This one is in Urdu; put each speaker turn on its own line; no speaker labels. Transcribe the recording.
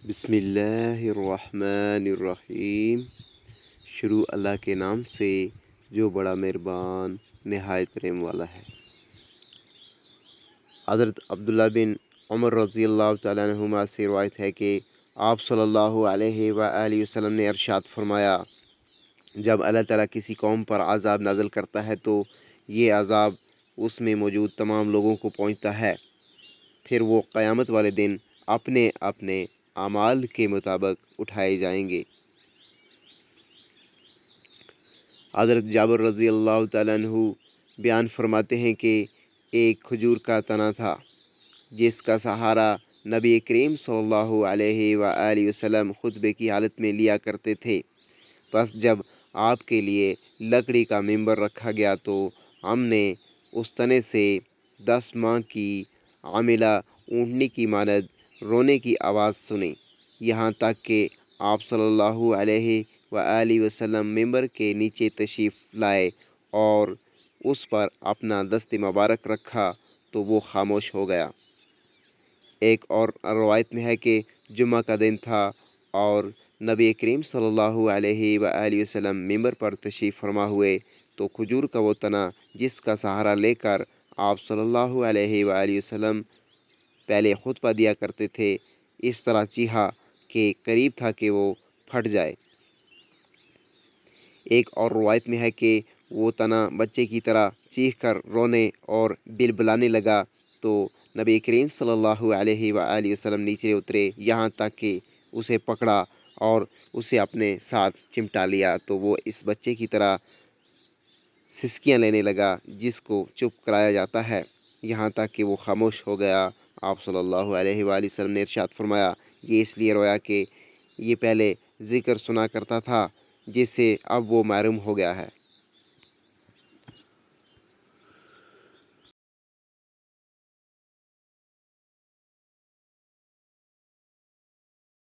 بسم اللہ الرحمن الرحیم۔ شروع اللہ کے نام سے جو بڑا مہربان نہایت رحم والا ہے۔ حضرت عبداللہ بن عمر رضی اللہ تعالیٰ عنہما سے روایت ہے کہ آپ صلی اللہ علیہ وآلہ وسلم نے ارشاد فرمایا، جب اللہ تعالیٰ کسی قوم پر عذاب نازل کرتا ہے تو یہ عذاب اس میں موجود تمام لوگوں کو پہنچتا ہے، پھر وہ قیامت والے دن اپنے اپنے اعمال کے مطابق اٹھائے جائیں گے۔ حضرت جابر رضی اللہ تعالیٰ عنہ بیان فرماتے ہیں کہ ایک کھجور کا تنا تھا جس کا سہارا نبی کریم صلی اللہ علیہ وآلہ وسلم خطبے کی حالت میں لیا کرتے تھے۔ بس جب آپ کے لیے لکڑی کا ممبر رکھا گیا تو ہم نے اس تنے سے 10 ماہ کی عاملہ اونٹنی کی مانند رونے کی آواز سنی، یہاں تک کہ آپ صلی اللہ علیہ وآلہ وسلم ممبر کے نیچے تشریف لائے اور اس پر اپنا دست مبارک رکھا تو وہ خاموش ہو گیا۔ ایک اور روایت میں ہے کہ جمعہ کا دن تھا اور نبی کریم صلی اللہ علیہ وآلہ وسلم ممبر پر تشریف فرما ہوئے تو کھجور کا وہ تنا جس کا سہارا لے کر آپ صلی اللہ علیہ وآلہ وسلم پہلے خطبہ دیا کرتے تھے، اس طرح چیخا کہ قریب تھا کہ وہ پھٹ جائے۔ ایک اور روایت میں ہے کہ وہ تنا بچے کی طرح چیخ کر رونے اور بلبلانے لگا تو نبی کریم صلی اللہ علیہ وآلہ وسلم نیچے اترے، یہاں تک کہ اسے پکڑا اور اسے اپنے ساتھ چمٹا لیا تو وہ اس بچے کی طرح سسکیاں لینے لگا جس کو چپ کرایا جاتا ہے، یہاں تک کہ وہ خاموش ہو گیا۔ آپ صلی اللہ علیہ وآلہ وسلم نے ارشاد فرمایا، یہ اس لیے رویا کہ یہ پہلے ذکر سنا کرتا تھا جس سے اب وہ محروم ہو گیا ہے۔